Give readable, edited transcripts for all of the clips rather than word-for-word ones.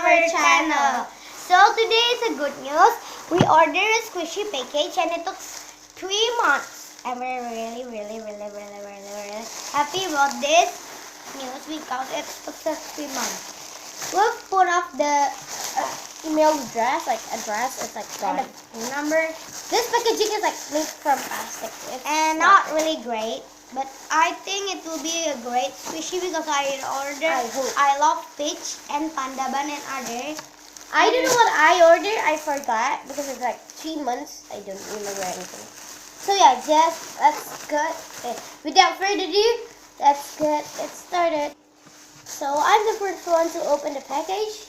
our channel. So today is a good news. We ordered a squishy package and it took 3 months. And we're really happy about this news because it took us 3 months. We'll put up the email address, it's like and the phone number. This packaging is like made from plastic. It's not really great. But I think it will be a great squishy because I love peach and panda bun and other. I don't know what I ordered. I forgot because it's like 3 months. I don't remember anything. So yeah, let's get it. Without further ado, let's get it started. So I'm the first one to open the package.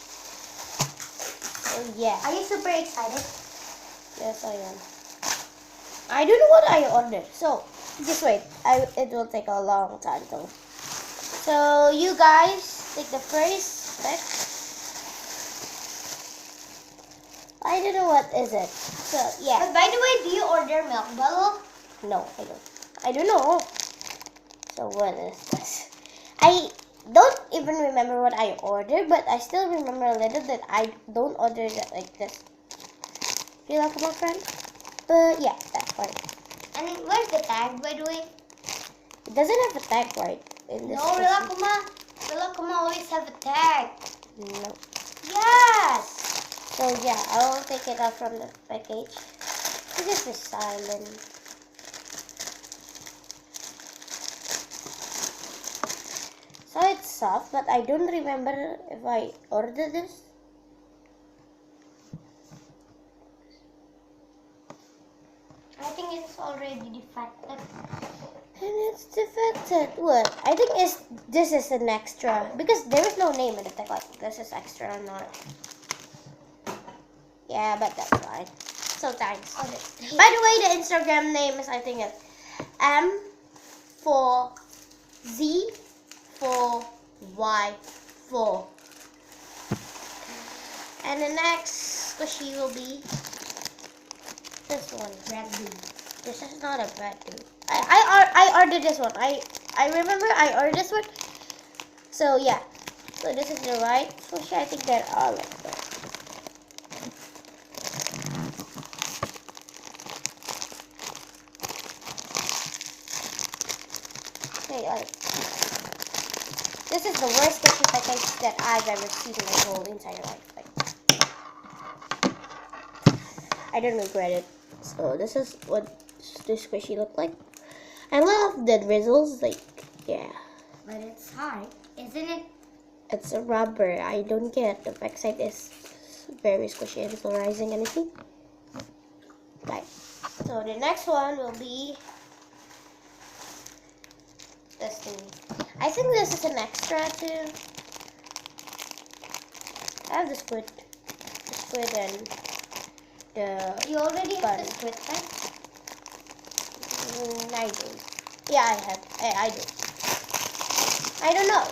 So yeah. Are you super excited? Yes, I am. I don't know what I ordered. So just wait. It will take a long time though. So you guys take the first step. I don't know what is it. So yeah. But by the way, do you order milk bottle? No, I don't. I don't know. So what is this? I don't even remember what I ordered, but I still remember a little that I don't order it like this. You like my friend? But yeah, that's fine. And where's the tag, by the way? It doesn't have a tag, right? In this no, Rilakuma always have a tag. No. Yes! So yeah, I will take it out from the package. This is silent. So it's soft, but I don't remember if I ordered this. I think it's already defective. And it's defected. What? I think this is an extra because there is no name in the tag. Like this is extra or not. Yeah, but that's fine. So thanks. Okay. By the way, the Instagram name is I think it's M4Z4Y4. And the next squishy will be this one, bread dude. This is not a bread dude. I ordered this one. I remember I ordered this one. So yeah. So this is the right squishy. I think they're all like that. Okay, this is the worst squishy package that I've ever seen in my whole entire life. I don't regret it. So this is what the squishy look like. I love the drizzles, like yeah. But it's hard, isn't it? It's a rubber. I don't get the backside is very squishy and polarizing anything. Right. So the next one will be this thing. I think this is an extra too. I have the squid and you already have the squid right? I do. Yeah, I have. I do. I don't know.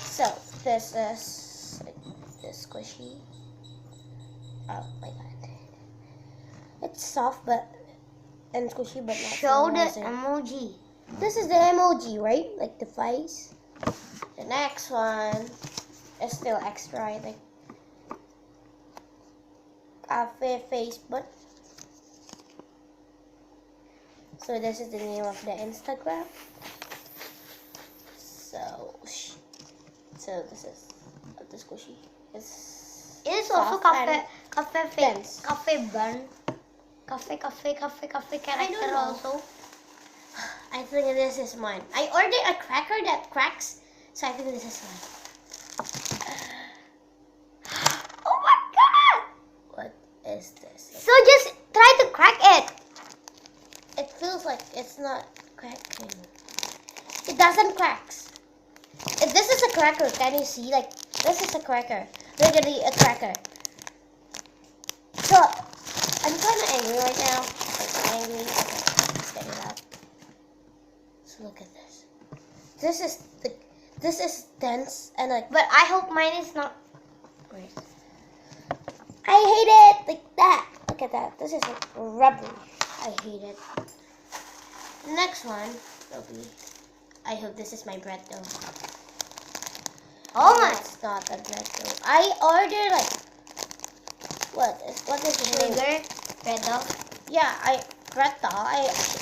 So this is this squishy. Oh my god. It's soft and squishy but not Show the amazing. emoji. This is the emoji, right? Like the face. The next one is still extra, I think. Cafe Facebook. So this is the name of the Instagram. So this is the squishy. It is also cafe face, cafe bun, cafe character also. I think this is mine. I ordered a cracker that cracks, so I think this is mine. Oh my god! What is this? So just try to crack it. It feels like it's not cracking. It doesn't cracks. If this is a cracker, can you see? Like, this is a cracker. Literally a cracker. So, I'm kind of angry right now. Like, angry. Okay, let's get it out. So look at this. This is dense and like. But I hope mine is not. Great. I hate it like that. Look at that. This is rubbery. I hate it. Next one will be. I hope this is my bread though. Oh my. It's not a bread dough. I ordered like what is the name? Sugar. Red dog. Yeah, I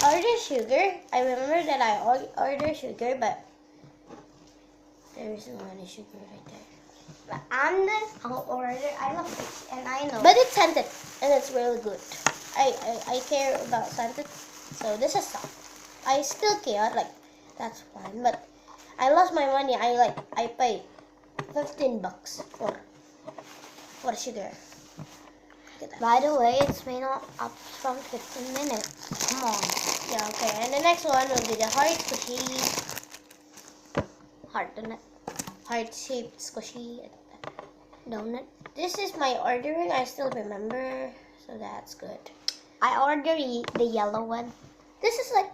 ordered sugar. I remember that I ordered sugar, but there isn't any sugar right there. But I'm the order. I love fish, and I know. But it's scented, and it's really good. I care about scented, so this is soft. I still care, like, that's fine, but I lost my money. I paid $15 for sugar. Look at that. By the way, it's been up from 15 minutes. Come on. Yeah, okay. And the next one will be the heart squishy, heart-shaped squishy donut. This is my ordering. I still remember, so that's good. I ordered the yellow one. This is like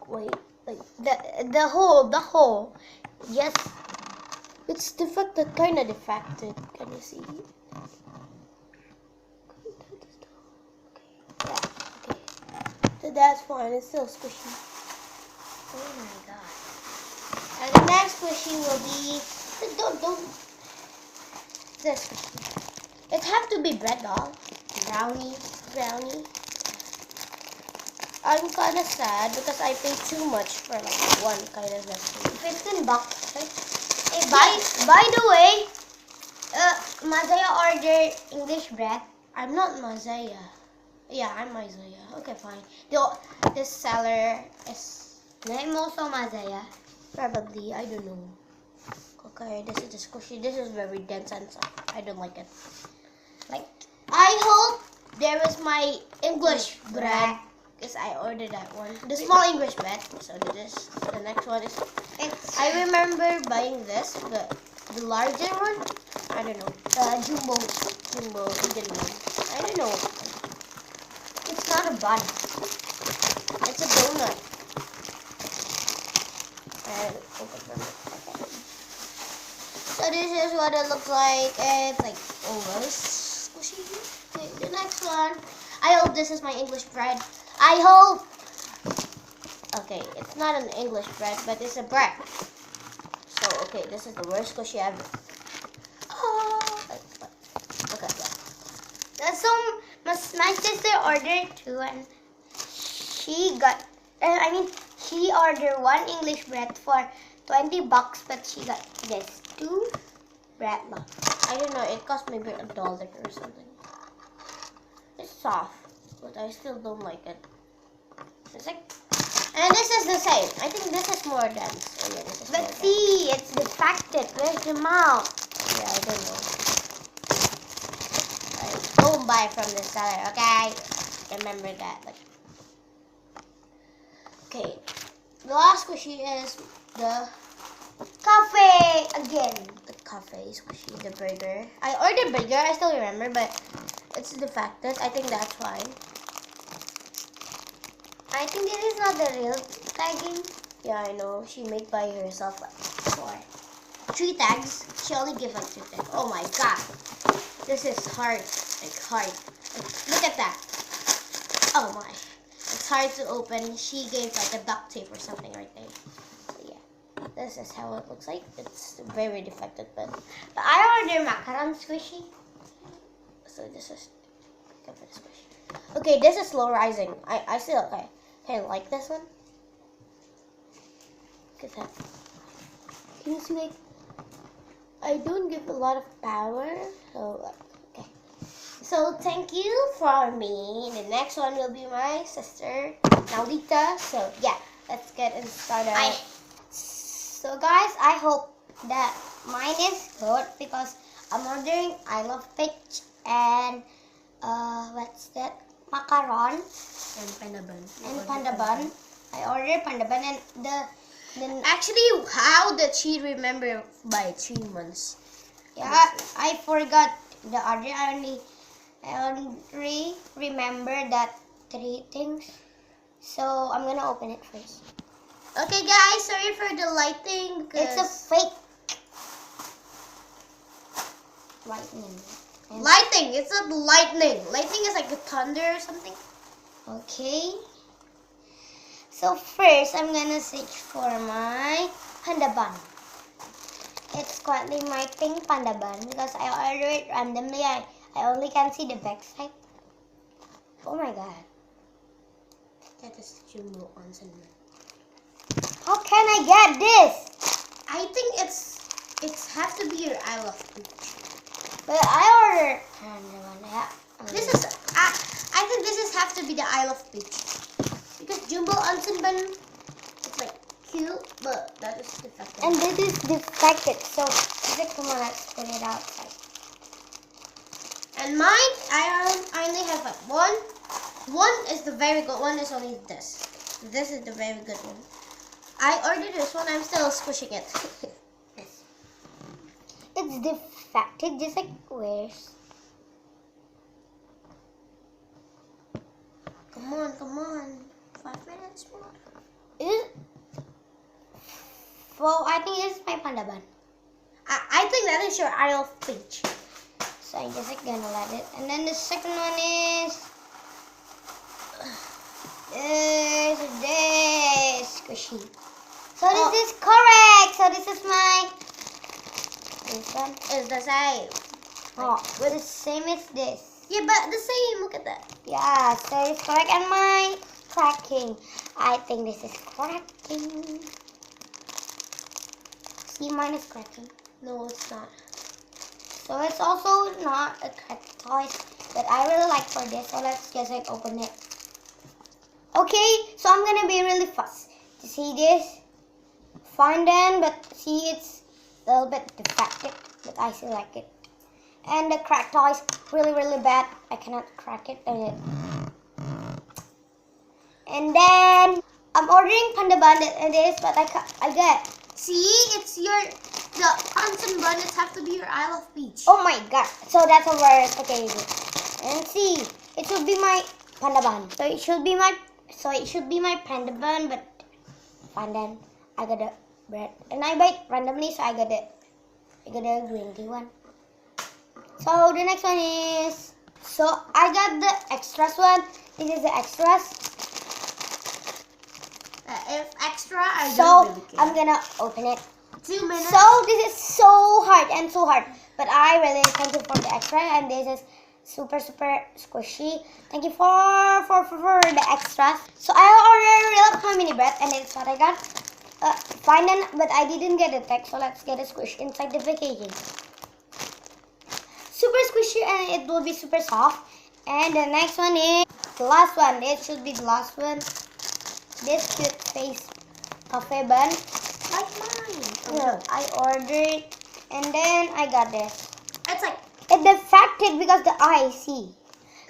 wait, like The whole. Yes. it's defected, kind of defected. Can you see? Yeah, okay. So that's fine. It's still squishy. Oh my god. And the next squishy will be don't this squishy. It have to be bread doll. Brownie. I'm kind of sad because I paid too much for like one kind of recipe. $15. Right? Hey, by the way, Mazaya ordered English bread. I'm not Mazaya. Yeah, I'm Mazaya. Okay, fine. This seller is I'm also Mazaya. probably, I don't know. Okay, this is the squishy. This is very dense and soft. I don't like it. Like, I hope there is my English bread. Because I ordered that one. The small English bread. So this. The next one is. it's I remember buying this, the larger one. I don't know. jumbo. Indian one. I don't know. It's not a bun. It's a donut. And open from it. Okay. So this is what it looks like. It's like almost squishy. Okay, the next one. I hope this is my English bread. I hope. Okay, it's not an English bread, but it's a bread. So okay, this is the worst squishy ever. Oh, look at that. So my sister ordered two, and she got. She ordered one English bread for $20, but she got this two bread box. I don't know. It cost maybe $1 or something. It's soft, but I still don't like it. It's like, and this is the same. I think this is more dense. Oh yeah, this is But more dense. see, it's defected. Where's the mouth? Yeah, I don't know. Don't buy from the seller, okay? Remember that. Like, okay, the last squishy is the Cafe again. cafe squishy, the burger. I ordered burger. I still remember, but it's defected. I think that's fine. I think this is not the real tagging. Yeah, I know. She made by herself like 3 tags. She only gave like 2 tags. Oh my god. This is hard. Like hard. Like, look at that. Oh my. It's hard to open. She gave like a duct tape or something right there. So yeah. This is how it looks like. It's very defected, but I ordered macaron squishy. so this is squishy. Okay, this is slow rising. I still kind of like this one. Look at that. Can you see, like, I don't give a lot of power. So, okay. So, thank you for me. The next one will be my sister, Naulita. So, yeah, let's get it started. So guys, I hope that mine is good because I'm ordering I Love Peach and what's that? Macaron And panda bun. and panda bun. I ordered panda bun and then Actually, how did she remember by 3 months? yeah, I forgot the order. I only remember that 3 things. So I'm gonna open it first. Okay, guys, sorry for the lighting. It's a fake lightning. And Lighting. It's not lightning. Lightning is like the thunder or something. okay. So first, I'm gonna search for my panda bun. it's quietly my pink panda bun because I ordered it randomly. I only can see the back side. Oh my god. That is Jumbo Onsen. How can I get this? I think it's has to be your I Love Peach. But I ordered panda bun. Yeah. This is I think this is have to be the I Love Peach. Because Jumbo Onsen bun, it's like cute, but that is defective. And this is defected. So come on, let's put it outside. And mine, I only have like one. One is the very good one. Is only this. This is the very good one. I ordered this one. I'm still squishing it. It's defected, just like where's? Come on, come on. 5 minutes more. Is it? Well, I think this is my panda bun. I think that is your I Love Peach. So I'm just like gonna let it. And then the second one is this squishy. So this is correct. So this is my this one. It's the same. Oh, well, the same as this. Yeah, but the same. Look at that. Yeah, so it's correct. And my cracking. I think this is cracking. See, mine is cracking. No, it's not. So it's also not a cracked toy that I really like for this. So let's just like open it. Okay, so I'm gonna be really fast. You see this? Fondant, but see it's a little bit defective, but I still like it. And the cracked toy is really, really bad. I cannot crack it. And then I'm ordering panda bun and this, but I get. See, it's the Onsen bun. It have to be your I Love Peach. Oh my god! So that's over. Okay, and see, it should be my panda bun. So it should be my panda bun, but fondant. I got a bread, and I buy it randomly, so I got a green tea one. So the next one is, so I got the extras one. This is the extras. If extra, I So don't really care. I'm gonna open it. 2 minutes. So this is so hard and so hard, but I really thank you for the extra, and this is super squishy. Thank you for the extras. So I ordered real time mini bread, and it's what I got. Fondant, but I didn't get a text, so let's get a squish inside the packaging. Super squishy, and it will be super soft. And the next one is the last one. It should be the last one. This cute face cafe bun. Like mine. Yeah, I ordered, and then I got this. It's like It defected because the eye see.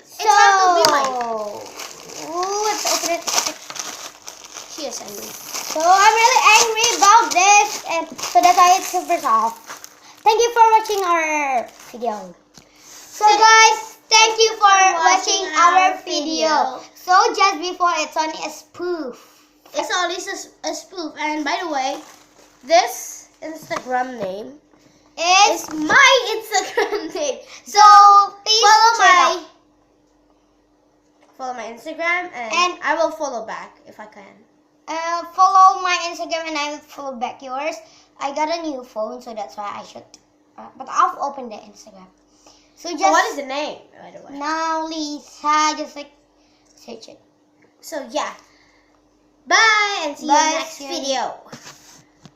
So, has to be mine. Ooh, let's open it. she is angry. So I'm really angry about this, and so that's why it's super soft. Thank you for watching our video. So guys, thank you for watching our video. So just before, it's only a spoof. It's only a spoof. And by the way, this Instagram name It's is my Instagram name. so please Follow my Instagram and And- I will follow back if I can. follow my Instagram, and I will follow back yours. I got a new phone, so that's why I should. But I'll open the Instagram. So just So what is the name, by the way? now, Lisa, just like search it. So yeah. Bye and see you Bye, next see you. video.